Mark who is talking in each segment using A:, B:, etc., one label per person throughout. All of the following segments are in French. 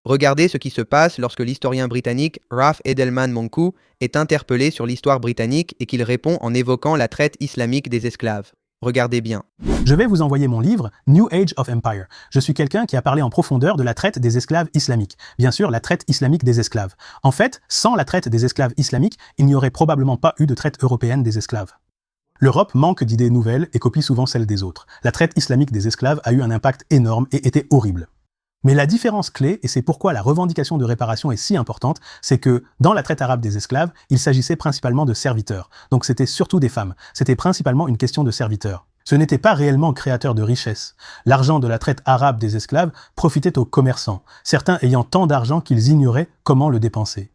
A: Regardez ce qui se passe lorsque l'historien britannique Ralph Edelman Monku est interpellé sur l'histoire britannique et qu'il répond en évoquant la traite islamique des esclaves. Regardez bien.
B: Je vais vous envoyer mon livre New Age of Empire. Je suis quelqu'un qui a parlé en profondeur de la traite des esclaves islamiques. Bien sûr, la traite islamique des esclaves. En fait, sans la traite des esclaves islamiques, il n'y aurait probablement pas eu de traite européenne des esclaves. L'Europe manque d'idées nouvelles et copie souvent celles des autres. La traite islamique des esclaves a eu un impact énorme et était horrible. Mais la différence clé, et c'est pourquoi la revendication de réparation est si importante, c'est que dans la traite arabe des esclaves, il s'agissait principalement de serviteurs. Donc c'était surtout des femmes. C'était principalement une question de serviteurs. Ce n'était pas réellement créateur de richesses. L'argent de la traite arabe des esclaves profitait aux commerçants, certains ayant tant d'argent qu'ils ignoraient comment le dépenser.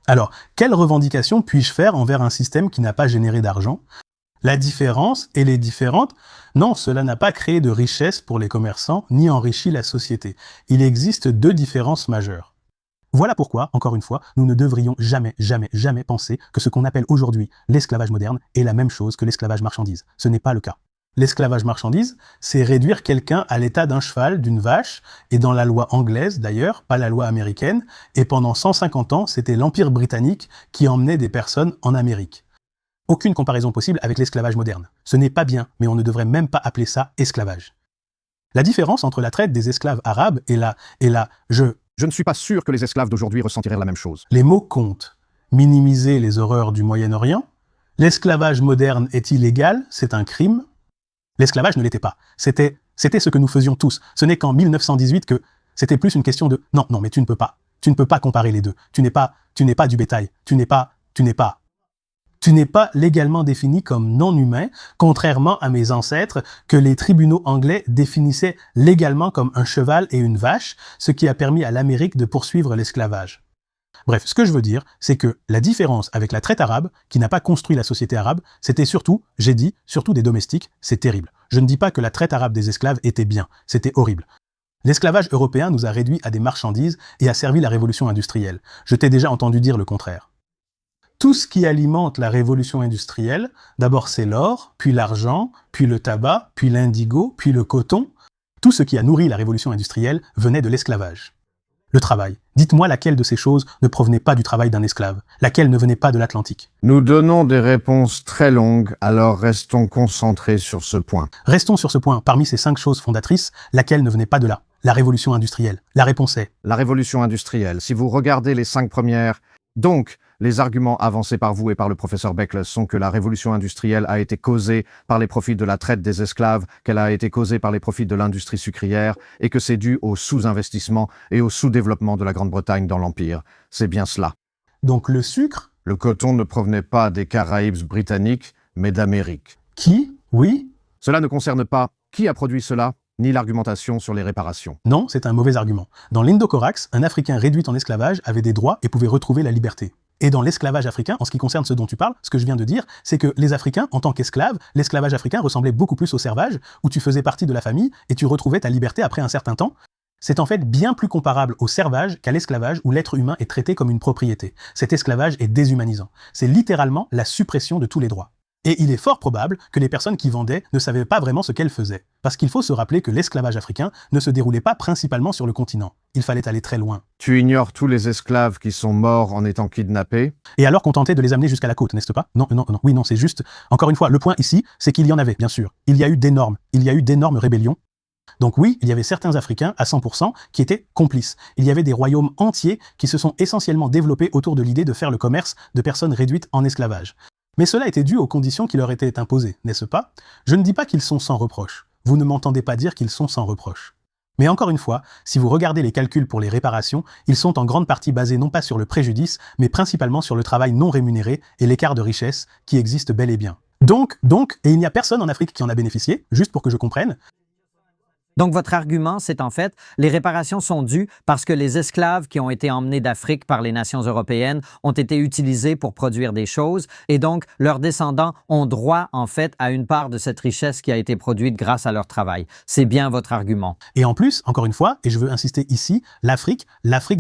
B: Alors, quelle revendication puis-je faire envers un système qui n'a pas généré d'argent ? La différence, elle est différente. Non, cela n'a pas créé de richesse pour les commerçants, ni enrichi la société. Il existe deux différences majeures. Voilà pourquoi, encore une fois, nous ne devrions jamais, jamais, jamais penser que ce qu'on appelle aujourd'hui l'esclavage moderne est la même chose que l'esclavage marchandise. Ce n'est pas le cas. L'esclavage marchandise, c'est réduire quelqu'un à l'état d'un cheval, d'une vache, et dans la loi anglaise d'ailleurs, pas la loi américaine, et pendant 150 ans, c'était l'Empire britannique qui emmenait des personnes en Amérique. Aucune comparaison possible avec l'esclavage moderne. Ce n'est pas bien, mais on ne devrait même pas appeler ça esclavage. La différence entre la traite des esclaves arabes et
C: Je ne suis pas sûr que les esclaves d'aujourd'hui ressentiraient la même chose.
B: Les mots comptent. Minimiser les horreurs du Moyen-Orient. L'esclavage moderne est illégal, c'est un crime. L'esclavage ne l'était pas. C'était ce que nous faisions tous. Ce n'est qu'en 1918 que c'était plus une question de non, mais tu ne peux pas. Tu ne peux pas comparer les deux. Tu n'es pas du bétail. Tu n'es pas légalement défini comme non humain, contrairement à mes ancêtres que les tribunaux anglais définissaient légalement comme un cheval et une vache, ce qui a permis à l'Amérique de poursuivre l'esclavage. Bref, ce que je veux dire, c'est que la différence avec la traite arabe, qui n'a pas construit la société arabe, c'était surtout des domestiques, c'est terrible. Je ne dis pas que la traite arabe des esclaves était bien, c'était horrible. L'esclavage européen nous a réduits à des marchandises et a servi la révolution industrielle. Je t'ai déjà entendu dire le contraire. Tout ce qui alimente la révolution industrielle, d'abord c'est l'or, puis l'argent, puis le tabac, puis l'indigo, puis le coton. Tout ce qui a nourri la révolution industrielle venait de l'esclavage. Le travail. Dites-moi laquelle de ces choses ne provenait pas du travail d'un esclave, laquelle ne venait pas de l'Atlantique.
C: Nous donnons des réponses très longues, alors restons concentrés sur ce point.
B: Restons sur ce point. Parmi ces 5 choses fondatrices, laquelle ne venait pas de là? La révolution industrielle. La réponse est...
C: La révolution industrielle. Si vous regardez les 5 premières... Donc, les arguments avancés par vous et par le professeur Beckles sont que la révolution industrielle a été causée par les profits de la traite des esclaves, qu'elle a été causée par les profits de l'industrie sucrière, et que c'est dû au sous-investissement et au sous-développement de la Grande-Bretagne dans l'Empire. C'est bien cela.
B: Donc le sucre?
C: Le coton ne provenait pas des Caraïbes britanniques, mais d'Amérique.
B: Qui? Oui?
C: Cela ne concerne pas qui a produit cela, ni l'argumentation sur les réparations.
B: Non, c'est un mauvais argument. Dans l'Indo-Corax, un Africain réduit en esclavage avait des droits et pouvait retrouver la liberté. Et dans l'esclavage africain, en ce qui concerne ce dont tu parles, ce que je viens de dire, c'est que les Africains, en tant qu'esclaves, l'esclavage africain ressemblait beaucoup plus au servage, où tu faisais partie de la famille et tu retrouvais ta liberté après un certain temps. C'est en fait bien plus comparable au servage qu'à l'esclavage où l'être humain est traité comme une propriété. Cet esclavage est déshumanisant. C'est littéralement la suppression de tous les droits. Et il est fort probable que les personnes qui vendaient ne savaient pas vraiment ce qu'elles faisaient. Parce qu'il faut se rappeler que l'esclavage africain ne se déroulait pas principalement sur le continent. Il fallait aller très loin.
C: Tu ignores tous les esclaves qui sont morts en étant kidnappés?
B: Et alors qu'on tentait de les amener jusqu'à la côte, n'est-ce pas? Non, c'est juste... Encore une fois, le point ici, c'est qu'il y en avait, bien sûr. Il y a eu d'énormes rébellions. Donc oui, il y avait certains Africains, à 100%, qui étaient complices. Il y avait des royaumes entiers qui se sont essentiellement développés autour de l'idée de faire le commerce de personnes réduites en esclavage. Mais cela était dû aux conditions qui leur étaient imposées, n'est-ce pas? Je ne dis pas qu'ils sont sans reproche. Vous ne m'entendez pas dire qu'ils sont sans reproche. Mais encore une fois, si vous regardez les calculs pour les réparations, ils sont en grande partie basés non pas sur le préjudice, mais principalement sur le travail non rémunéré et l'écart de richesse qui existe bel et bien. Donc, et il n'y a personne en Afrique qui en a bénéficié, juste pour que je comprenne.
D: Donc, votre argument, c'est en fait, les réparations sont dues parce que les esclaves qui ont été emmenés d'Afrique par les nations européennes ont été utilisés pour produire des choses et donc leurs descendants ont droit, en fait, à une part de cette richesse qui a été produite grâce à leur travail. C'est bien votre argument.
B: Et en plus, encore une fois, et je veux insister ici, l'Afrique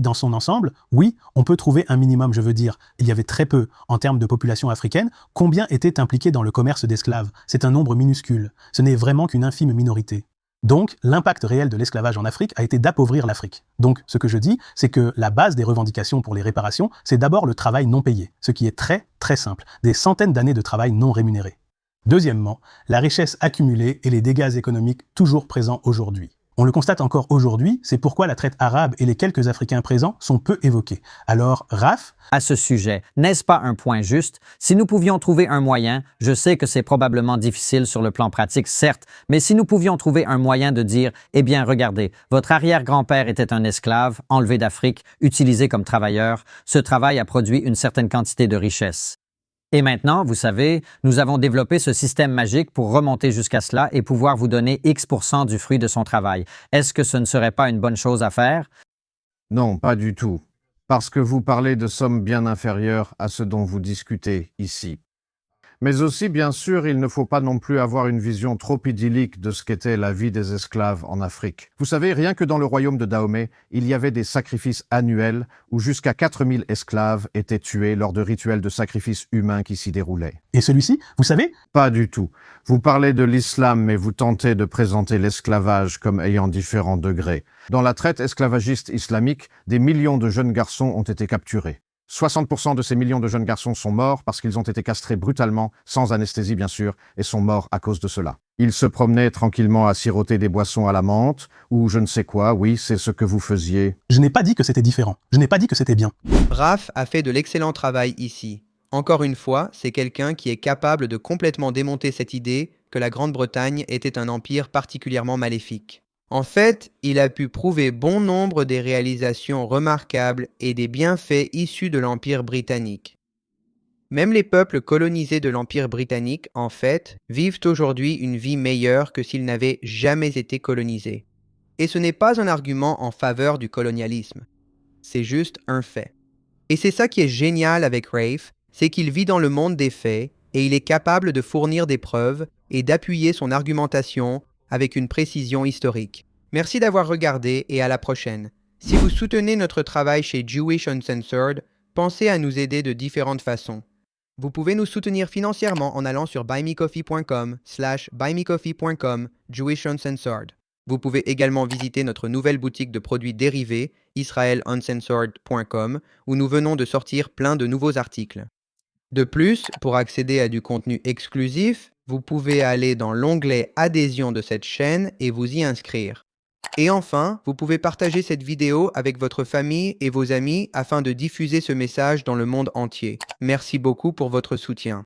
B: dans son ensemble, oui, on peut trouver un minimum, je veux dire, il y avait très peu en termes de population africaine. Combien étaient impliqués dans le commerce d'esclaves? C'est un nombre minuscule. Ce n'est vraiment qu'une infime minorité. Donc, l'impact réel de l'esclavage en Afrique a été d'appauvrir l'Afrique. Donc, ce que je dis, c'est que la base des revendications pour les réparations, c'est d'abord le travail non payé, ce qui est très, très simple, des centaines d'années de travail non rémunéré. Deuxièmement, la richesse accumulée et les dégâts économiques toujours présents aujourd'hui. On le constate encore aujourd'hui, c'est pourquoi la traite arabe et les quelques Africains présents sont peu évoqués. Alors, Raph,
D: À ce sujet, n'est-ce pas un point juste? Si nous pouvions trouver un moyen, je sais que c'est probablement difficile sur le plan pratique, certes, mais si nous pouvions trouver un moyen de dire, eh bien, regardez, votre arrière-grand-père était un esclave, enlevé d'Afrique, utilisé comme travailleur, ce travail a produit une certaine quantité de richesse. Et maintenant, vous savez, nous avons développé ce système magique pour remonter jusqu'à cela et pouvoir vous donner X% du fruit de son travail. Est-ce que ce ne serait pas une bonne chose à faire?
C: Non, pas du tout. Parce que vous parlez de sommes bien inférieures à ce dont vous discutez ici. Mais aussi, bien sûr, il ne faut pas non plus avoir une vision trop idyllique de ce qu'était la vie des esclaves en Afrique. Vous savez, rien que dans le royaume de Dahomey, il y avait des sacrifices annuels où jusqu'à 4000 esclaves étaient tués lors de rituels de sacrifices humains qui s'y déroulaient.
B: et celui-ci, vous savez,
C: Pas du tout. Vous parlez de l'islam, mais vous tentez de présenter l'esclavage comme ayant différents degrés. Dans la traite esclavagiste islamique, des millions de jeunes garçons ont été capturés. 60% de ces millions de jeunes garçons sont morts parce qu'ils ont été castrés brutalement, sans anesthésie bien sûr, et sont morts à cause de cela. Ils se promenaient tranquillement à siroter des boissons à la menthe, ou je ne sais quoi, oui, c'est ce que vous faisiez.
B: je n'ai pas dit que c'était différent. Je n'ai pas dit que c'était bien.
A: Raph a fait de l'excellent travail ici. Encore une fois, c'est quelqu'un qui est capable de complètement démonter cette idée que la Grande-Bretagne était un empire particulièrement maléfique. En fait, il a pu prouver bon nombre des réalisations remarquables et des bienfaits issus de l'Empire britannique. Même les peuples colonisés de l'Empire britannique, en fait, vivent aujourd'hui une vie meilleure que s'ils n'avaient jamais été colonisés. Et ce n'est pas un argument en faveur du colonialisme. C'est juste un fait. Et c'est ça qui est génial avec Rafe, c'est qu'il vit dans le monde des faits et il est capable de fournir des preuves et d'appuyer son argumentation avec une précision historique. Merci d'avoir regardé et à la prochaine. Si vous soutenez notre travail chez Jewish Uncensored, pensez à nous aider de différentes façons. Vous pouvez nous soutenir financièrement en allant sur buymecoffee.com/buymecoffee.com Jewish Uncensored. Vous pouvez également visiter notre nouvelle boutique de produits dérivés, israeluncensored.com, où nous venons de sortir plein de nouveaux articles. De plus, pour accéder à du contenu exclusif, vous pouvez aller dans l'onglet Adhésion de cette chaîne et vous y inscrire. Et enfin, vous pouvez partager cette vidéo avec votre famille et vos amis afin de diffuser ce message dans le monde entier. Merci beaucoup pour votre soutien.